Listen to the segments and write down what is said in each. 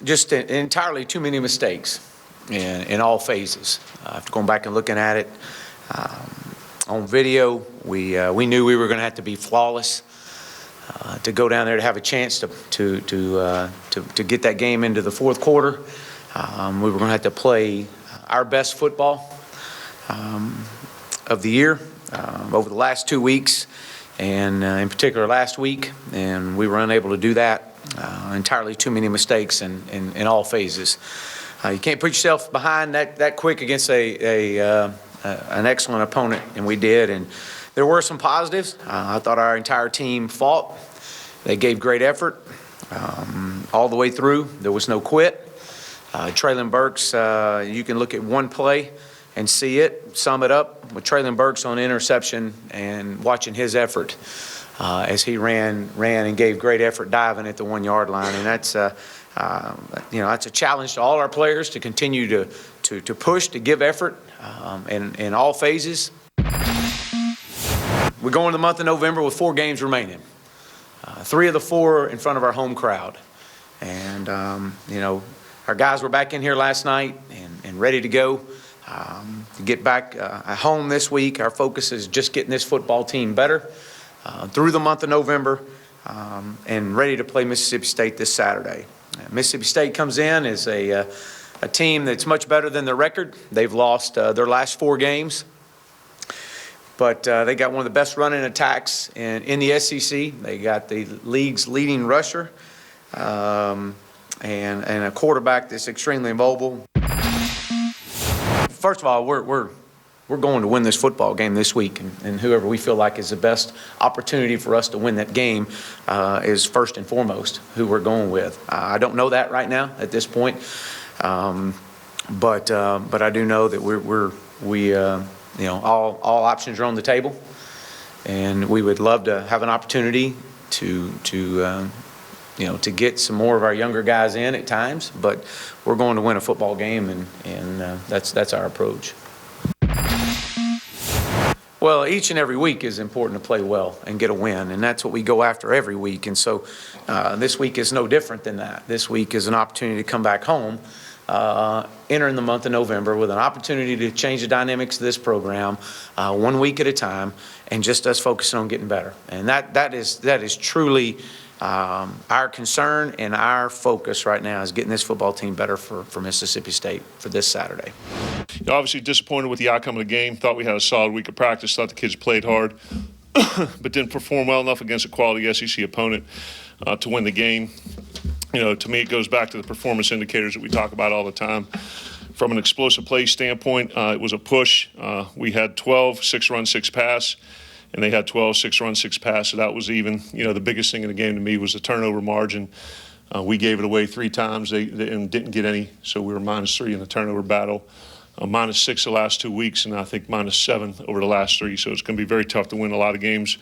Just entirely too many mistakes in all phases. After going back and looking at it on video, we knew we were going to have to be flawless to go down there to have a chance to get that game into the fourth quarter. We were going to have to play our best football of the year over the last 2 weeks, and in particular last week, and we were unable to do that. Entirely too many mistakes in all phases. You can't put yourself behind that quick against an excellent opponent, and we did. And there were some positives. I thought our entire team fought. They gave great effort all the way through. There was no quit. Traylon Burks, you can look at one play and see it, sum it up with Traylon Burks on interception and watching his effort as he ran and gave great effort diving at the 1 yard line. And that's that's a challenge to all our players to continue to push, to give effort in all phases. We go into the month of November with 4 games remaining. 3 of the 4 in front of our home crowd. And, our guys were back in here last night and ready to go. To get back at home this week, our focus is just getting this football team better through the month of November and ready to play Mississippi State this Saturday. Mississippi State comes in as a team that's much better than their record. They've lost their last 4 games, but they got one of the best running attacks in the SEC. They got the league's leading rusher and a quarterback that's extremely mobile. First of all, we're going to win this football game this week, and whoever we feel like is the best opportunity for us to win that game is first and foremost who we're going with. I don't know that right now at this point, but I do know that all options are on the table, and we would love to have an opportunity to get some more of our younger guys in at times, but we're going to win a football game, and that's our approach. Well, each and every week is important to play well and get a win, and that's what we go after every week. And so this week is no different than that. This week is an opportunity to come back home, entering the month of November with an opportunity to change the dynamics of this program 1 week at a time, and just us focusing on getting better. And that is truly our concern and our focus right now is getting this football team better for Mississippi State for this Saturday. Obviously disappointed with the outcome of the game. Thought we had a solid week of practice. Thought the kids played hard, but didn't perform well enough against a quality SEC opponent to win the game. To me, it goes back to the performance indicators that we talk about all the time. From an explosive play standpoint, it was a push. We had 12, 6 run, 6 pass. And they had 12, 6 run, 6 pass, so that was even. The biggest thing in the game to me was the turnover margin. We gave it away 3 times and didn't get any, so we were -3 in the turnover battle. -6 the last 2 weeks, and I think -7 over the last 3. So it's going to be very tough to win a lot of games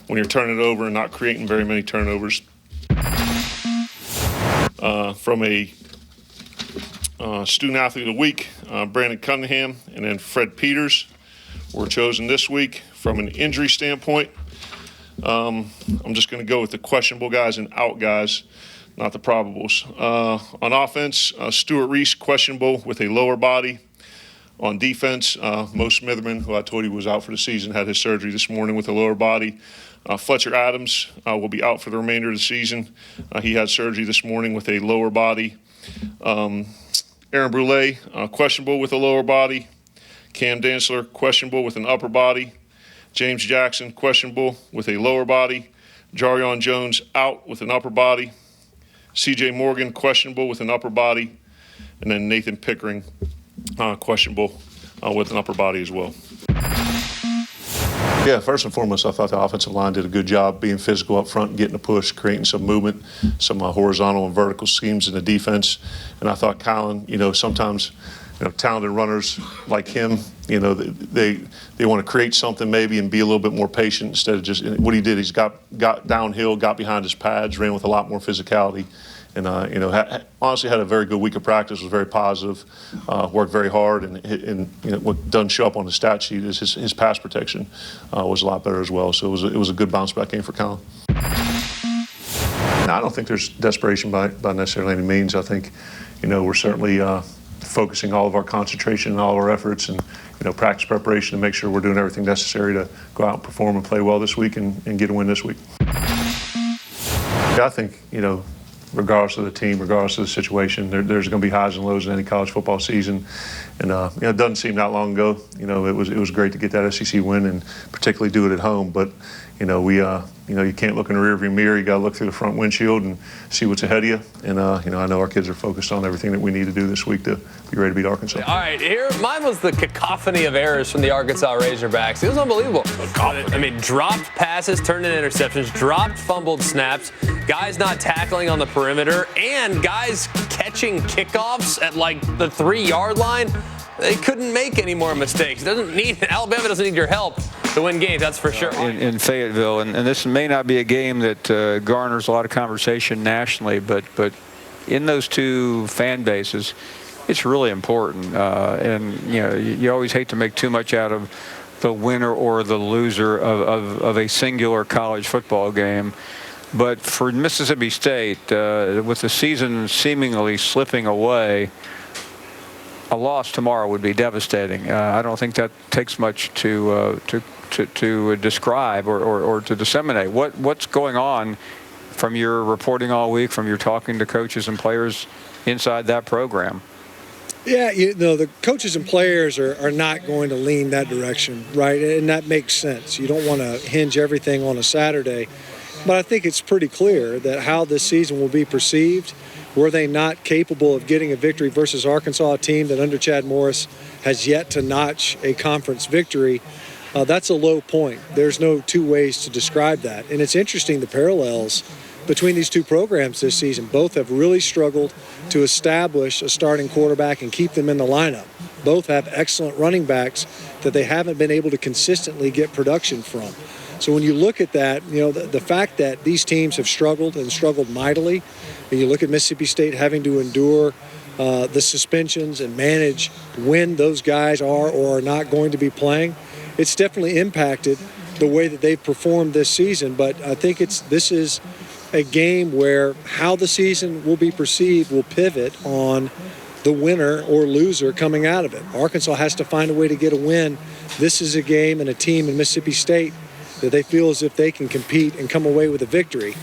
when you're turning it over and not creating very many turnovers. From a student athlete of the week, Brandon Cunningham and then Fred Peters were chosen this week. From an injury standpoint, I'm just going to go with the questionable guys and out guys, not the probables. On offense, Stuart Reese, questionable with a lower body. On defense, Mo Smitherman, who I told you was out for the season, had his surgery this morning with a lower body. Fletcher Adams will be out for the remainder of the season. He had surgery this morning with a lower body. Aaron Brule, questionable with a lower body. Cam Dantzler, questionable with an upper body. James Jackson, questionable with a lower body. Jarion Jones, out with an upper body. C.J. Morgan, questionable with an upper body. And then Nathan Pickering, questionable with an upper body as well. Yeah, first and foremost, I thought the offensive line did a good job being physical up front, getting a push, creating some movement, some horizontal and vertical schemes in the defense. And I thought Colin, sometimes talented runners like him, they want to create something maybe and be a little bit more patient instead of just what he did. He's got downhill, got behind his pads, ran with a lot more physicality, and honestly had a very good week of practice. Was very positive, worked very hard, and what doesn't show up on the stat sheet is his pass protection was a lot better as well. So it was a good bounce back game for Colin. I don't think there's desperation by necessarily any means. I think, we're certainly focusing all of our concentration and all of our efforts and, practice preparation to make sure we're doing everything necessary to go out and perform and play well this week and get a win this week. I think, regardless of the team, regardless of the situation, there's going to be highs and lows in any college football season. And it doesn't seem that long ago. It was great to get that SEC win and particularly do it at home. But you can't look in the rearview mirror. You got to look through the front windshield and see what's ahead of you. And I know our kids are focused on everything that we need to do this week to be ready to beat Arkansas. All right, mine was the cacophony of errors from the Arkansas Razorbacks. It was unbelievable. I mean, dropped passes turned into interceptions, dropped fumbled snaps, guys not tackling on the perimeter, and guys catching kickoffs at like the 3-yard line. They couldn't make any more mistakes. Alabama doesn't need your help to win games, that's for sure. In Fayetteville, and this may not be a game that garners a lot of conversation nationally, but in those two fan bases, it's really important. And you always hate to make too much out of the winner or the loser of a singular college football game. But for Mississippi State, with the season seemingly slipping away, a loss tomorrow would be devastating. I don't think that takes much to describe or to disseminate. What's going on from your reporting all week, from your talking to coaches and players inside that program? Yeah, the coaches and players are not going to lean that direction, right? And that makes sense. You don't want to hinge everything on a Saturday. But I think it's pretty clear that how this season will be perceived. Were they not capable of getting a victory versus Arkansas, a team that under Chad Morris has yet to notch a conference victory? That's a low point. There's no two ways to describe that. And it's interesting, the parallels between these two programs this season. Both have really struggled to establish a starting quarterback and keep them in the lineup. Both have excellent running backs that they haven't been able to consistently get production from. So when you look at that, the fact that these teams have struggled and struggled mightily, and you look at Mississippi State having to endure the suspensions and manage when those guys are or are not going to be playing, it's definitely impacted the way that they've performed this season. But I think this is a game where how the season will be perceived will pivot on the winner or loser coming out of it. Arkansas has to find a way to get a win. This is a game and a team in Mississippi State that they feel as if they can compete and come away with a victory.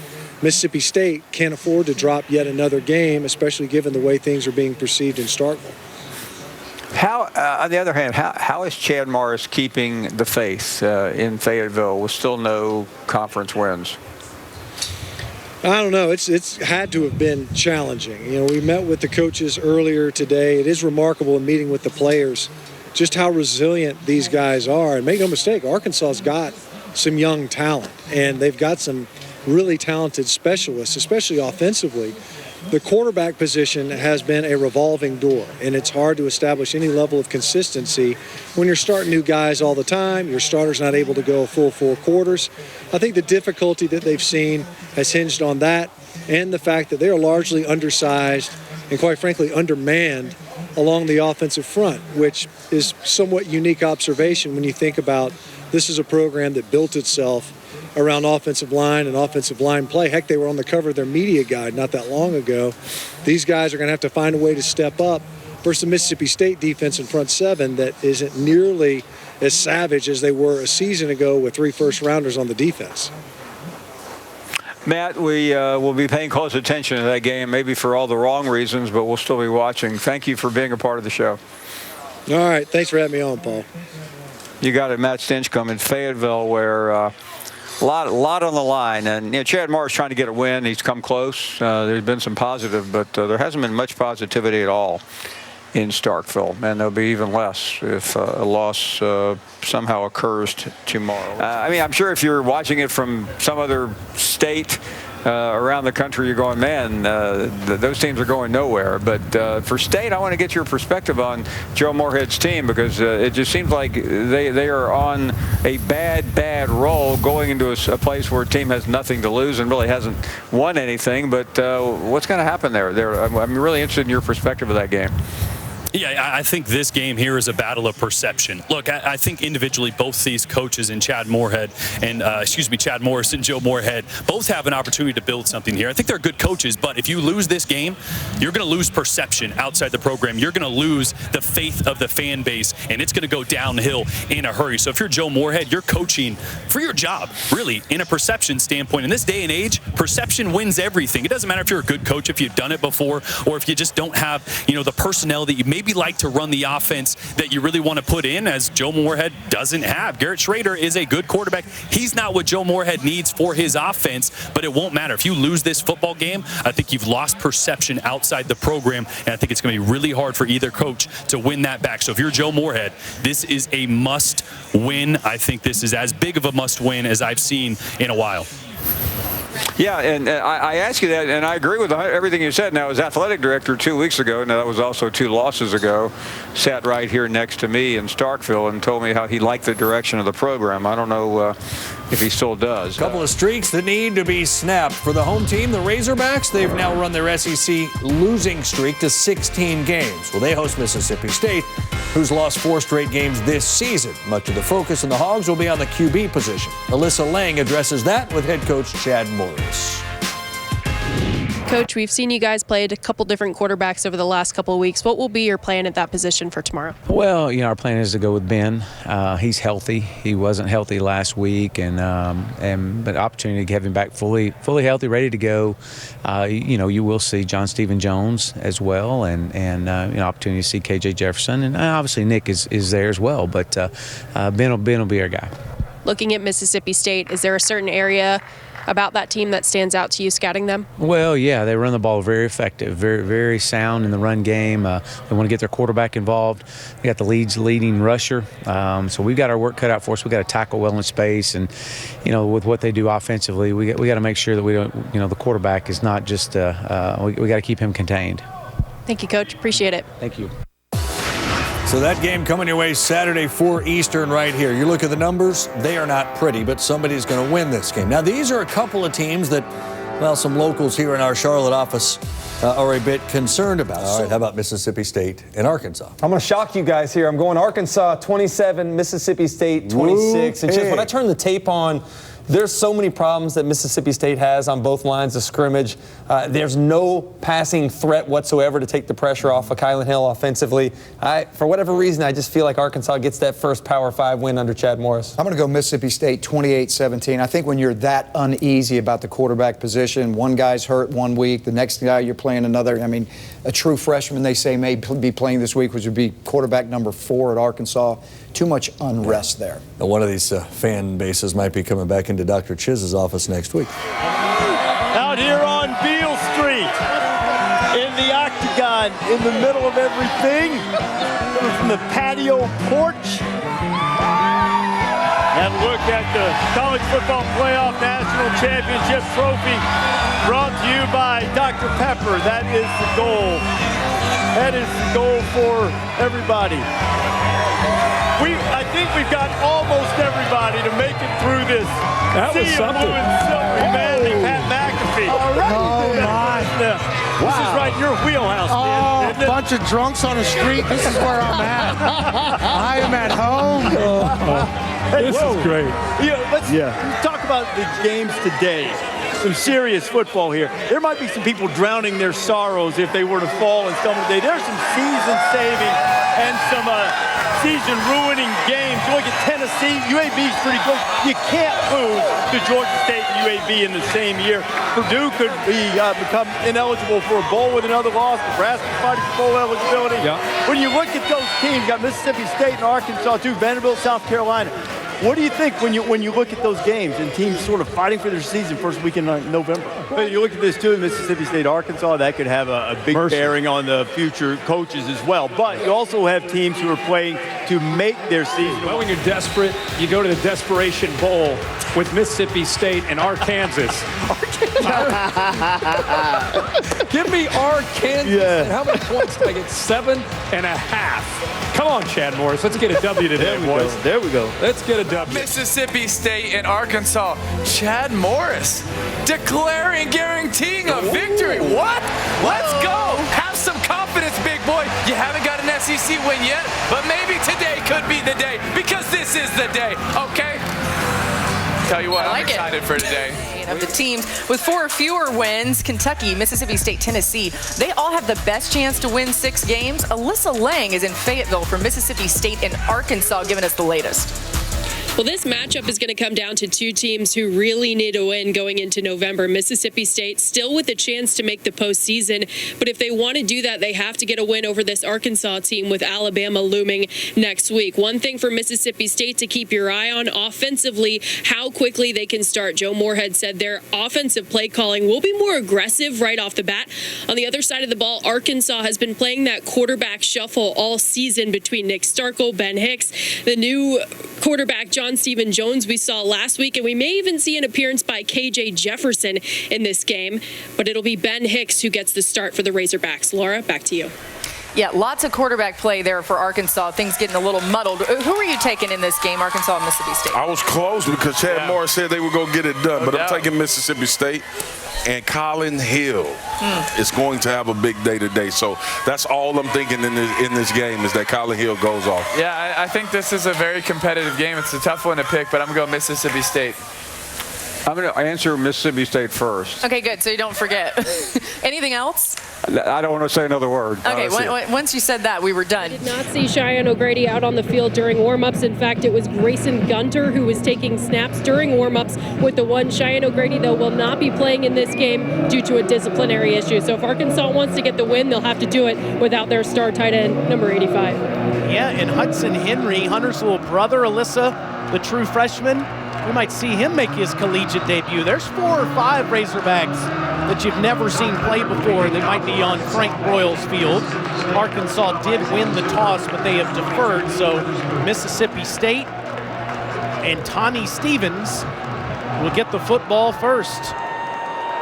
Mississippi State can't afford to drop yet another game, especially given the way things are being perceived in Starkville. On the other hand, how is Chad Morris keeping the faith in Fayetteville with still no conference wins? I don't know. It's had to have been challenging. We met with the coaches earlier today. It is remarkable in meeting with the players just how resilient these guys are. And make no mistake, Arkansas's got some young talent, and they've got some really talented specialists, especially offensively. The quarterback position has been a revolving door, and it's hard to establish any level of consistency when you're starting new guys all the time. Your starter's not able to go a full 4 quarters. I think the difficulty that they've seen has hinged on that and the fact that they are largely undersized and, quite frankly, undermanned along the offensive front, which is somewhat unique observation when you think about this is a program that built itself around offensive line and offensive line play. Heck, they were on the cover of their media guide not that long ago. These guys are going to have to find a way to step up versus the Mississippi State defense in front seven that isn't nearly as savage as they were a season ago with 3 first-rounders on the defense. Matt, we will be paying close attention to that game, maybe for all the wrong reasons, but we'll still be watching. Thank you for being a part of the show. All right. Thanks for having me on, Paul. You got it, Matt Stinchcomb in Fayetteville, where a lot on the line. And Chad Morris trying to get a win. He's come close. There's been some positive, but there hasn't been much positivity at all in Starkville, and there'll be even less if a loss somehow occurs tomorrow. I'm sure if you're watching it from some other state around the country, you're going, man, those teams are going nowhere. But for State, I want to get your perspective on Joe Moorhead's team, because it just seems like they are on a bad roll going into a place where a team has nothing to lose and really hasn't won anything. But what's going to happen there? I'm really interested in your perspective of that game. Yeah, I think this game here is a battle of perception. Look, I think individually both these coaches and Chad Morris and Joe Moorhead both have an opportunity to build something here. I think they're good coaches, but if you lose this game, you're going to lose perception outside the program. You're going to lose the faith of the fan base, and it's going to go downhill in a hurry. So if you're Joe Moorhead, you're coaching for your job, really, in a perception standpoint. In this day and age, perception wins everything. It doesn't matter if you're a good coach, if you've done it before, or if you just don't have, the personnel that you maybe like to run the offense that you really want to put in, as Joe Moorhead doesn't have. Garrett Schrader is a good quarterback. He's not what Joe Moorhead needs for his offense, but it won't matter. If you lose this football game, I think you've lost perception outside the program, and I think it's going to be really hard for either coach to win that back. So if you're Joe Moorhead, this is a must win. I think this is as big of a must win as I've seen in a while. Yeah, and I ask you that, and I agree with everything you said. Now, as athletic director 2 weeks ago, now that was also 2 losses ago, sat right here next to me in Starkville and told me how he liked the direction of the program. I don't know if he still does. A couple of streaks that need to be snapped for the home team, the Razorbacks. They've now run their SEC losing streak to 16 games. Well, they host Mississippi State, who's lost 4 straight games this season. Much of the focus in the Hogs will be on the QB position. Alyssa Lang addresses that with head coach Chad Morris. Coach, we've seen you guys play a couple different quarterbacks over the last couple of weeks. What will be your plan at that position for tomorrow? Well, our plan is to go with Ben. He's healthy. He wasn't healthy last week, but opportunity to have him back fully healthy, ready to go. You will see John Stephen Jones as well, and opportunity to see KJ Jefferson, and obviously Nick is there as well. But Ben will be our guy. Looking at Mississippi State, is there a certain area about that team that stands out to you scouting them? Well, yeah, they run the ball very effective, very, very sound in the run game. They want to get their quarterback involved. They got the leading rusher. So we've got our work cut out for us. We've got to tackle well in space. And, with what they do offensively, we got to make sure that we don't, the quarterback is not just, we got to keep him contained. Thank you, Coach. Appreciate it. Thank you. So that game coming your way Saturday, 4 Eastern right here. You look at the numbers, they are not pretty, but somebody's going to win this game. Now, these are a couple of teams that, some locals here in our Charlotte office are a bit concerned about. All right, how about Mississippi State and Arkansas? I'm going to shock you guys here. I'm going Arkansas 27, Mississippi State 26. And just when I turn the tape on, there's so many problems that Mississippi State has on both lines of scrimmage. There's no passing threat whatsoever to take the pressure off of Kylan Hill offensively. For whatever reason, I just feel like Arkansas gets that first Power 5 win under Chad Morris. I'm going to go Mississippi State 28-17. I think when you're that uneasy about the quarterback position, one guy's hurt 1 week, the next guy you're playing another. A true freshman, they say, may be playing this week, which would be quarterback number 4 at Arkansas. Too much unrest there. Now, one of these fan bases might be coming back into Dr. Chiz's office next week. Out here on Beale Street, in the octagon, in the middle of everything, from the patio porch. And look at the College Football Playoff National Championship Trophy, brought to you by Dr. Pepper. That is the goal. That is the goal for everybody. I think we've got almost everybody to make it through this sea of blue and silver. Manning, Pat McAfee. All right. Oh, my. This is right in your wheelhouse, man. Oh, a bunch of drunks on the street. This is where I'm at. I am at home. This is great. Let's talk about the games today. Some serious football here. There might be some people drowning their sorrows if they were to fall and stumble today. There's some season-saving and some season-ruining games. You look at Tennessee, UAB's pretty good. You can't lose to Georgia State and UAB in the same year. Purdue could become ineligible for a bowl with another loss. Nebraska's fighting for bowl eligibility. Yeah. When you look at those teams, you got Mississippi State and Arkansas too, Vanderbilt, South Carolina. What do you think when you look at those games and teams sort of fighting for their season first week in November? But you look at this too, Mississippi State, Arkansas, that could have a big bearing on the future coaches as well. But you also have teams who are playing to make their season. Well, when you're desperate, you go to the Desperation Bowl with Mississippi State and Arkansas. Give me Arkansas. Yeah. And how many points did I get? 7.5. Come on, Chad Morris. Let's get a W today, boys. There we go. Let's get a W. Mississippi State and Arkansas. Chad Morris guaranteeing a victory. What? Let's go. Have some confidence, big boy. You haven't got an SEC SEC win yet, but maybe today could be the day because this is the day, okay? Tell you what, I'm excited for today. Of the teams with 4 or fewer wins, Kentucky, Mississippi State, Tennessee, they all have the best chance to win 6 games. Alyssa Lang is in Fayetteville for Mississippi State and Arkansas, giving us the latest. Well, this matchup is going to come down to 2 teams who really need a win going into November. Mississippi State still with a chance to make the postseason, but if they want to do that, they have to get a win over this Arkansas team with Alabama looming next week. One thing for Mississippi State to keep your eye on offensively, how quickly they can start. Joe Moorhead said their offensive play calling will be more aggressive right off the bat. On the other side of the ball, Arkansas has been playing that quarterback shuffle all season between Nick Starkel, Ben Hicks, the new quarterback John Stephen Jones we saw last week, and we may even see an appearance by KJ Jefferson in this game, but it'll be Ben Hicks who gets the start for the Razorbacks. Laura, back to you. Yeah, lots of quarterback play there for Arkansas. Things getting a little muddled. Who are you taking in this game, Arkansas and Mississippi State? I was close because Chad Morris said they were going to get it done, but I'm taking Mississippi State. And Colin Hill is going to have a big day today. So that's all I'm thinking in this game is that Colin Hill goes off. Yeah, I think this is a very competitive game. It's a tough one to pick, but I'm going to go Mississippi State. I'm going to answer Mississippi State first. Okay, good. So you don't forget. Anything else? I don't want to say another word. Okay, once you said that, we were done. Did not see Cheyenne O'Grady out on the field during warm-ups. In fact, it was Grayson Gunter who was taking snaps during warm-ups with the one. Cheyenne O'Grady, though, will not be playing in this game due to a disciplinary issue. So if Arkansas wants to get the win, they'll have to do it without their star tight end, number 85. Yeah, and Hudson Henry, Hunter's little brother, Alyssa, the true freshman, we might see him make his collegiate debut. There's 4 or 5 Razorbacks that you've never seen play before that might be on Frank Broyles Field. Arkansas did win the toss, but they have deferred. So Mississippi State and Tani Stevens will get the football first.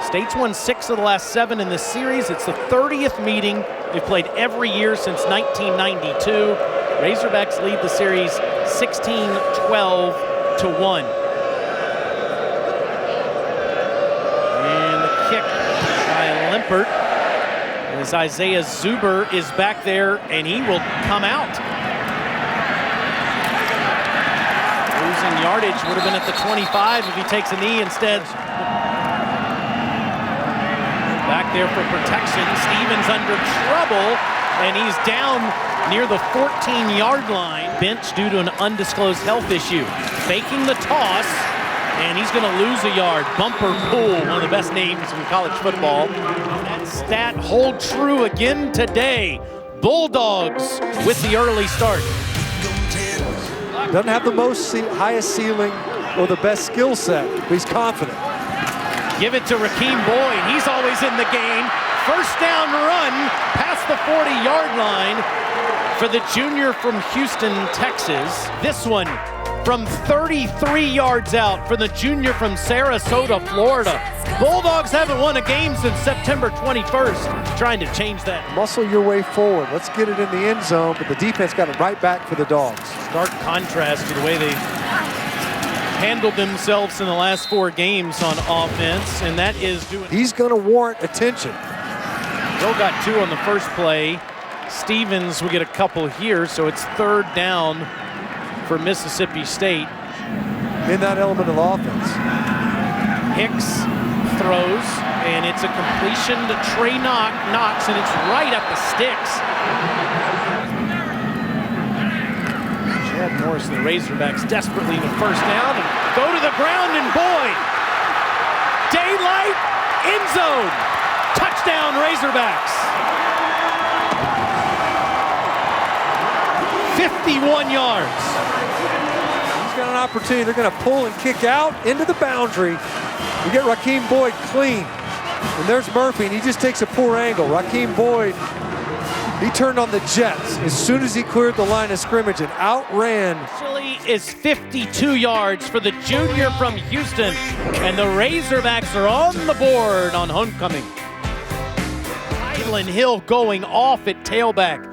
State's won 6 of the last 7 in this series. It's the 30th meeting. They've played every year since 1992. Razorbacks lead the series 16-12-1. Limpert, as Isaiah Zuber is back there, and he will come out. Losing yardage would have been at the 25 if he takes a knee instead. Back there for protection. Stevens under trouble, and he's down near the 14-yard line. Bench due to an undisclosed health issue. Faking the toss. And he's going to lose a yard. Bumper Pool, one of the best names in college football. That stat hold true again today. Bulldogs with the early start. Doesn't have the highest ceiling or the best skill set, but he's confident. Give it to Rakeem Boyd. He's always in the game. First down run past the 40-yard line for the junior from Houston, Texas. This one from 33 yards out for the junior from Sarasota, Florida. Bulldogs haven't won a game since September 21st. Trying to change that. Muscle your way forward. Let's get it in the end zone, but the defense got it right back for the Dogs. Stark contrast to the way they handled themselves in the last 4 games on offense, and that is doing. He's going to warrant attention. Bill got 2 on the first play. Stevens will get a couple here, so it's 3rd down for Mississippi State. In that element of offense. Hicks throws, and it's a completion to Trey Knox, and it's right up the sticks. Chad Morris and the Razorbacks desperately need a first down and go to the ground, and Boyd. Daylight, end zone. Touchdown Razorbacks. 51 yards. He's got an opportunity. They're going to pull and kick out into the boundary. We get Rakeem Boyd clean. And there's Murphy, and he just takes a poor angle. Rakeem Boyd, he turned on the Jets as soon as he cleared the line of scrimmage and outran. Actually is 52 yards for the junior from Houston. And the Razorbacks are on the board on homecoming. Highland Hill going off at tailback.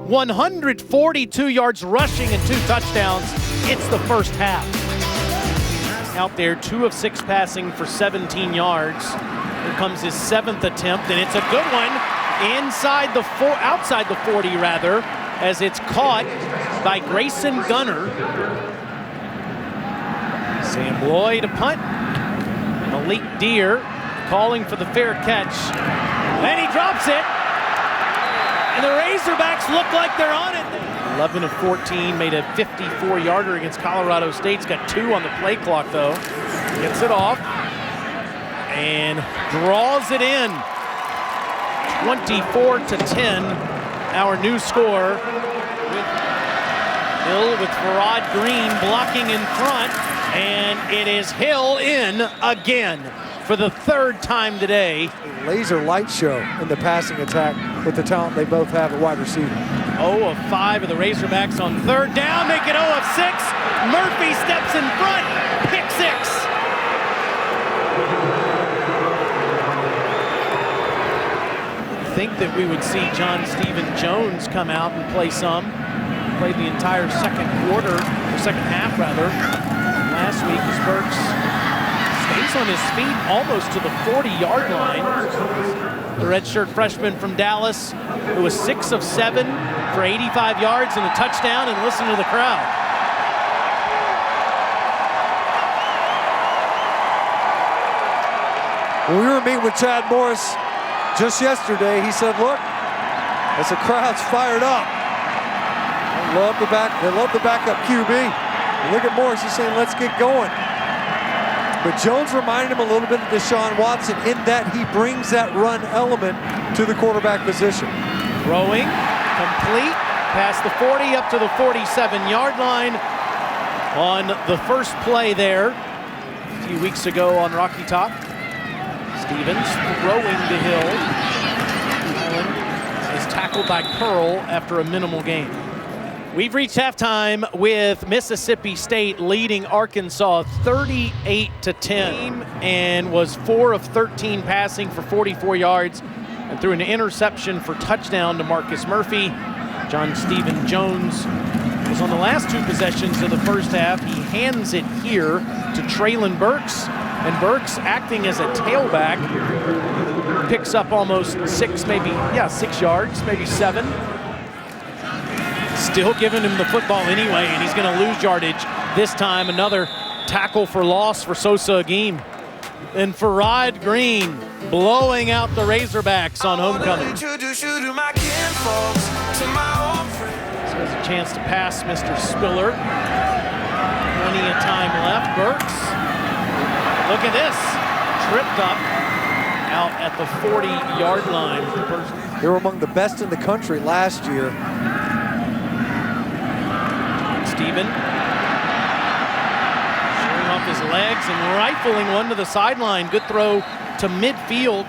142 yards rushing and 2 touchdowns. It's the first half. Out there, 2 of 6 passing for 17 yards. Here comes his 7th attempt, and it's a good one. Outside the 40 rather. as it's caught by Grayson Gunner. Sam Lloyd a punt. Malik Deer calling for the fair catch. And he drops it. And the Razorbacks look like they're on it. 11 of 14, made a 54-yarder against Colorado State. He's got 2 on the play clock, though. Gets it off and draws it in. 24-10, our new score. Hill with Farrod Green blocking in front, and it is Hill in again for the 3rd time today. A laser light show in the passing attack with the talent they both have at wide receiver. 0 of 5 of the Razorbacks on 3rd down, make it 0 of 6. Murphy steps in front, pick 6. I think that we would see John Stephen Jones come out and play some. Played the entire second half rather, last week as Burks stays on his feet almost to the 40-yard line. The redshirt freshman from Dallas, who was 6 of 7 for 85 yards and a touchdown, and listen to the crowd. When we were meeting with Chad Morris just yesterday, he said, look, as the crowd's fired up, they love the backup QB. And look at Morris, he's saying, let's get going. But Jones reminded him a little bit of Deshaun Watson in that he brings that run element to the quarterback position. Throwing, complete, past the 40 up to the 47-yard line on the first play there a few weeks ago on Rocky Top. Stevens throwing to Hill. Allen is tackled by Curl after a minimal gain. We've reached halftime with Mississippi State leading Arkansas 38-10, and was 4 of 13 passing for 44 yards and threw an interception for touchdown to Marcus Murphy. John Stephen Jones was on the last 2 possessions of the first half. He hands it here to Traylon Burks, and Burks, acting as a tailback, picks up almost 6 yards, maybe 7. Still giving him the football anyway, and he's going to lose yardage this time. Another tackle for loss for Sosa Agim. And Farrod Green blowing out the Razorbacks on homecoming. So has a chance to pass Mr. Spiller. Plenty of time left. Burks, look at this, tripped up out at the 40-yard line. They were among the best in the country last year. Steven showing off his legs and rifling one to the sideline. Good throw to midfield.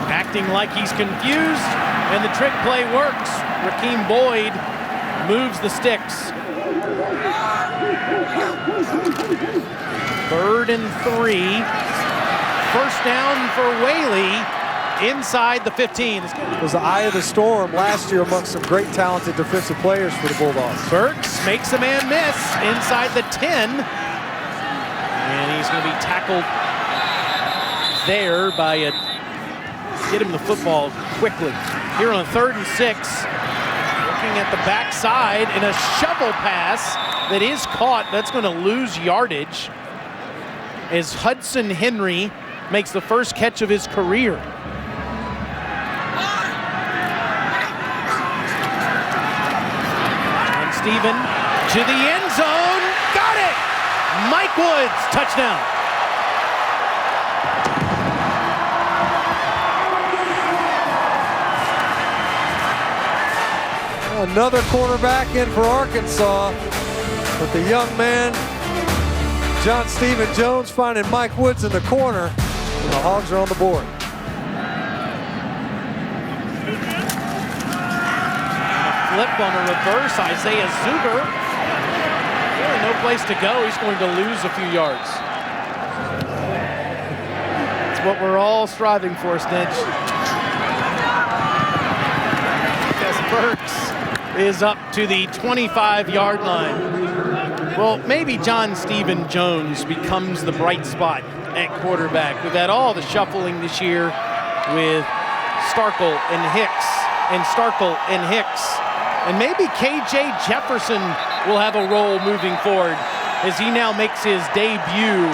Acting like he's confused, and the trick play works. Rakeem Boyd moves the sticks. 3rd and 3. First down for Whaley inside the 15. It was the eye of the storm last year amongst some great talented defensive players for the Bulldogs. Burks makes a man miss inside the 10. And he's going to be tackled there by get him the football quickly. Here on 3rd and 6, looking at the backside in a shovel pass that is caught. That's going to lose yardage as Hudson Henry makes the first catch of his career. Stephen to the end zone, got it! Mike Woods, touchdown. Another quarterback in for Arkansas, but the young man, John Stephen Jones, finding Mike Woods in the corner, and the Hogs are on the board. Flip on a reverse, Isaiah Zuber. Really no place to go. He's going to lose a few yards. That's what we're all striving for, Stench. Yes, Burks is up to the 25-yard line. Well, maybe John Stephen Jones becomes the bright spot at quarterback. We've had all the shuffling this year with Starkel and Hicks and Starkville and Hicks. And maybe KJ Jefferson will have a role moving forward as he now makes his debut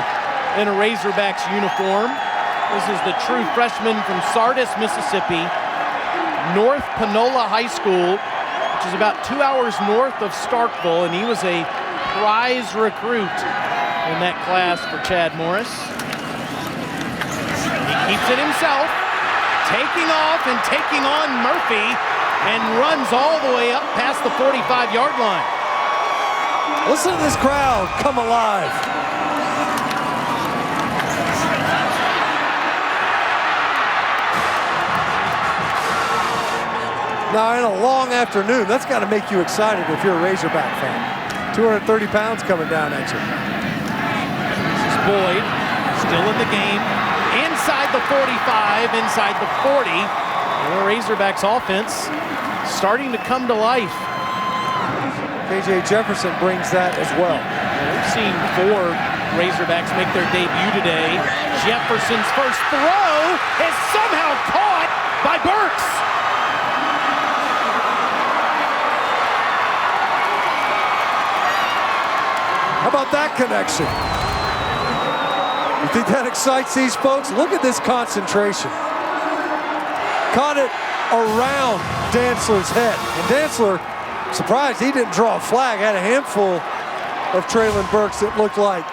in a Razorbacks uniform. This is the true freshman from Sardis, Mississippi, North Panola High School, which is about 2 hours north of Starkville, and he was a prize recruit in that class for Chad Morris. He keeps it himself, taking off and taking on Murphy, and runs all the way up past the 45-yard line. Listen to this crowd come alive. Now, in a long afternoon, that's got to make you excited if you're a Razorback fan. 230 pounds coming down at you. This is Boyd, still in the game. Inside the 45, inside the 40. The Razorbacks offense starting to come to life. KJ Jefferson brings that as well. We've seen 4 Razorbacks make their debut today. Jefferson's first throw is somehow caught by Burks. How about that connection? You think that excites these folks? Look at this concentration. Caught it around Dantzler's head. And Dantzler, surprised he didn't draw a flag, had a handful of Traylon Burks that looked like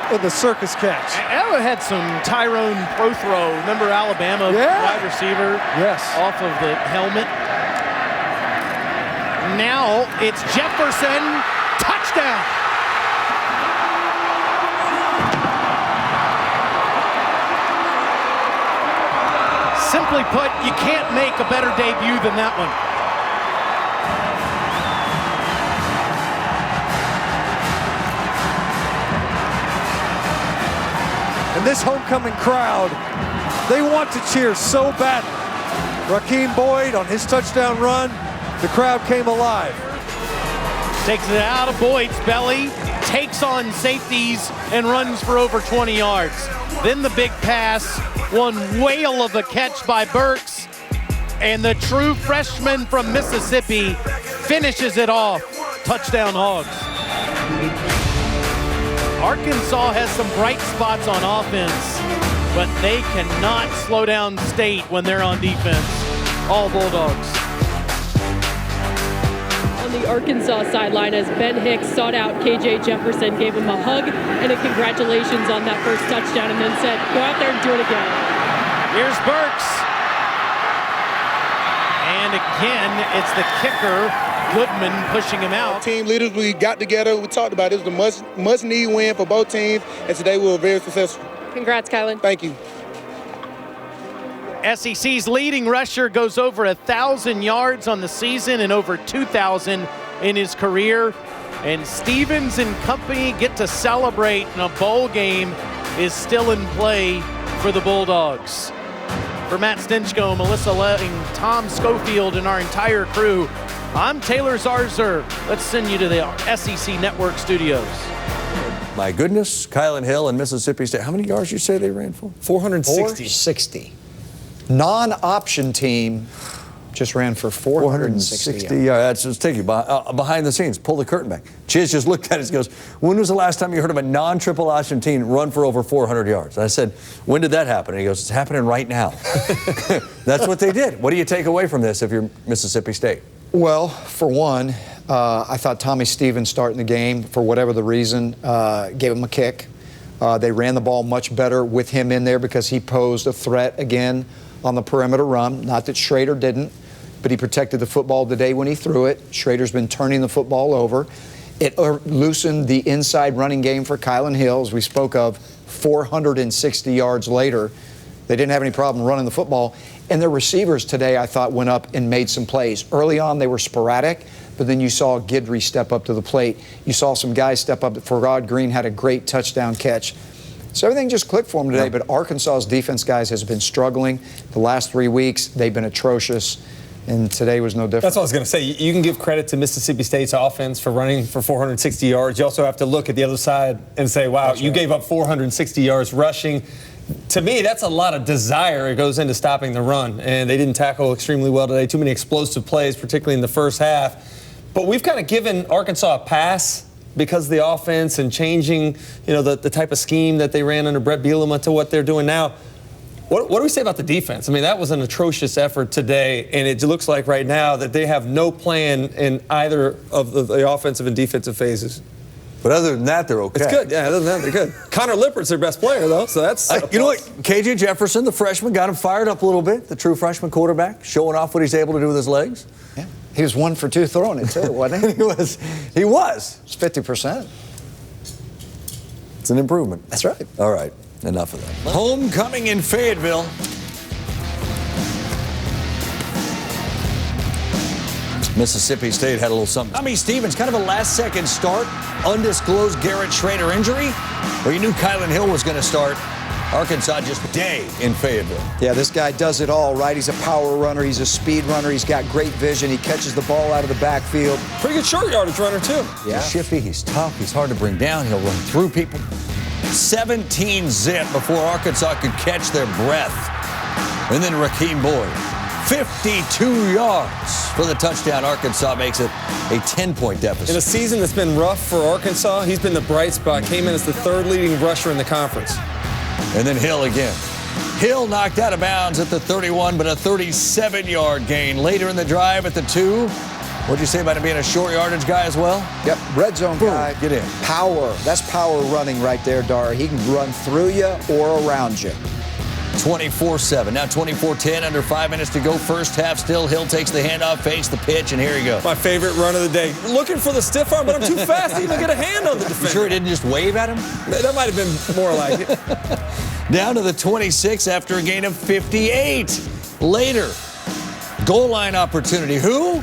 in the circus catch. Ella had some Tyrone Prothro. Remember Alabama wide receiver? Yes. Off of the helmet. Now it's Jefferson. Touchdown. Simply put, you can't make a better debut than that one. And this homecoming crowd, they want to cheer so badly. Rakeem Boyd on his touchdown run, the crowd came alive. Takes it out of Boyd's belly, takes on safeties, and runs for over 20 yards. Then the big pass, one whale of a catch by Burks, and the true freshman from Mississippi finishes it off. Touchdown Hogs. Arkansas has some bright spots on offense, but they cannot slow down State when they're on defense. All Bulldogs. On the Arkansas sideline, as Ben Hicks sought out KJ Jefferson, gave him a hug and a congratulations on that first touchdown, and then said, go out there and do it again. Here's Burks. And again, it's the kicker, Goodman, pushing him out. Team leaders, we got together, we talked about it. It was a must-need win for both teams, and today we were very successful. Congrats, Kylan. Thank you. SEC's leading rusher goes over 1,000 yards on the season and over 2,000 in his career. And Stevens and company get to celebrate, and a bowl game is still in play for the Bulldogs. For Matt Stinchko, Melissa Lang, Tom Schofield, and our entire crew, I'm Taylor Zarzer. Let's send you to the SEC Network studios. My goodness, Kylan Hill and Mississippi State. How many yards you say they ran for? 460. 460. Non-option team just ran for 460 Let's yards. just take you behind the scenes. Pull the curtain back. Chiz just looked at us and goes, when was the last time you heard of a non-triple option team run for over 400 yards? And I said, when did that happen? And he goes, it's happening right now. That's what they did. What do you take away from this if you're Mississippi State? Well, for one, I thought Tommy Stevens starting the game, for whatever the reason, gave him a kick. They ran the ball much better with him in there because he posed a threat again on the perimeter run. Not that Schrader didn't, but he protected the football today when he threw it. Schrader's been turning the football over. It loosened the inside running game for Kylan Hill, as we spoke of, 460 yards later. They didn't have any problem running the football. And their receivers today, I thought, went up and made some plays. Early on, they were sporadic, but then you saw Guidry step up to the plate. You saw some guys step up. Farrod Green had a great touchdown catch. So everything just clicked for them today, but Arkansas's defense, guys, has been struggling. The last 3 weeks, they've been atrocious, and today was no different. That's what I was going to say. You can give credit to Mississippi State's offense for running for 460 yards. You also have to look at the other side and say, wow, you gave up 460 yards rushing. To me, that's a lot of desire. It goes into stopping the run, and they didn't tackle extremely well today. Too many explosive plays, particularly in the first half. But we've kind of given Arkansas a pass because of the offense and changing, the type of scheme that they ran under Brett Bielema to what they're doing now. What do we say about the defense? I mean, that was an atrocious effort today, and it looks like right now that they have no plan in either of the offensive and defensive phases. But other than that, they're okay. It's good. Yeah, other than that, they're good. Connor Lippert's their best player, though, so that's... you know what? KJ Jefferson, the freshman, got him fired up a little bit, the true freshman quarterback, showing off what he's able to do with his legs. Yeah. He was 1 for 2 throwing it, too, wasn't he? He was. It's 50%. It's an improvement. That's right. All right. Enough of that. Homecoming in Fayetteville. Mississippi State had a little something. Tommy Stevens, kind of a last-second start. Undisclosed Garrett Schrader injury. Well, you knew Kylan Hill was going to start. Arkansas just day in Fayetteville. Yeah, this guy does it all, right? He's a power runner. He's a speed runner. He's got great vision. He catches the ball out of the backfield. Pretty good short yardage runner, too. Yeah. He's shifty. He's tough. He's hard to bring down. He'll run through people. 17 zip before Arkansas could catch their breath. And then Rakeem Boyd, 52 yards for the touchdown. Arkansas makes it a 10-point deficit. In a season that's been rough for Arkansas, he's been the bright spot. Came in as the 3rd leading rusher in the conference. And then Hill again. Hill knocked out of bounds at the 31, but a 37-yard gain. Later in the drive at the 2. What'd you say about him being a short yardage guy as well? Yep, red zone guy. Get in. Power. That's power running right there, Dar. He can run through you or around you. 24-7. Now 24-10, under 5 minutes to go. First half still. Hill takes the handoff, fakes the pitch, and here you go. My favorite run of the day. Looking for the stiff arm, but I'm too fast to even get a hand on the defender. You sure he didn't just wave at him? That might have been more like it. Down to the 26 after a gain of 58. Later, goal line opportunity. Who?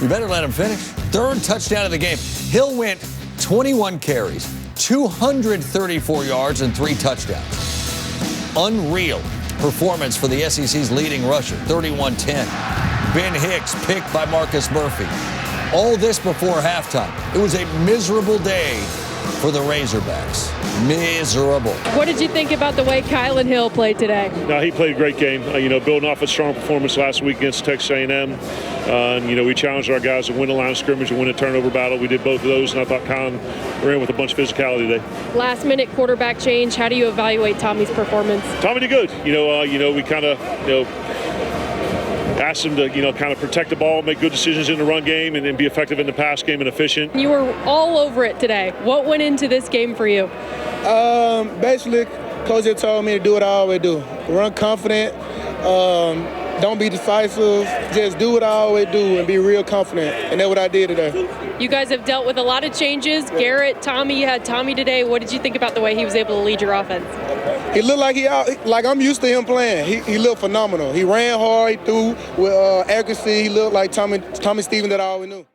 You better let him finish. 3rd touchdown of the game. Hill went 21 carries, 234 yards, and 3 touchdowns. Unreal performance for the SEC's leading rusher, 31-10. Ben Hicks picked by Marcus Murphy. All this before halftime. It was a miserable day for the Razorbacks. Miserable. What did you think about the way Kylan Hill played today? No, he played a great game. Building off a strong performance last week against Texas A&M. We challenged our guys to win a line of scrimmage and win a turnover battle. We did both of those, and I thought Kylan ran with a bunch of physicality today. Last-minute quarterback change. How do you evaluate Tommy's performance? Tommy did good. We kind of, asked him to, kind of protect the ball, make good decisions in the run game, and then be effective in the pass game and efficient. You were all over it today. What went into this game for you? Basically, Coach just told me to do what I always do. Run confident. Don't be decisive. Just do what I always do and be real confident. And that's what I did today. You guys have dealt with a lot of changes. Garrett, Tommy, you had Tommy today. What did you think about the way he was able to lead your offense? He looked like I'm used to him playing. He looked phenomenal. He ran hard. He threw with accuracy. He looked like Tommy Stevens that I always knew.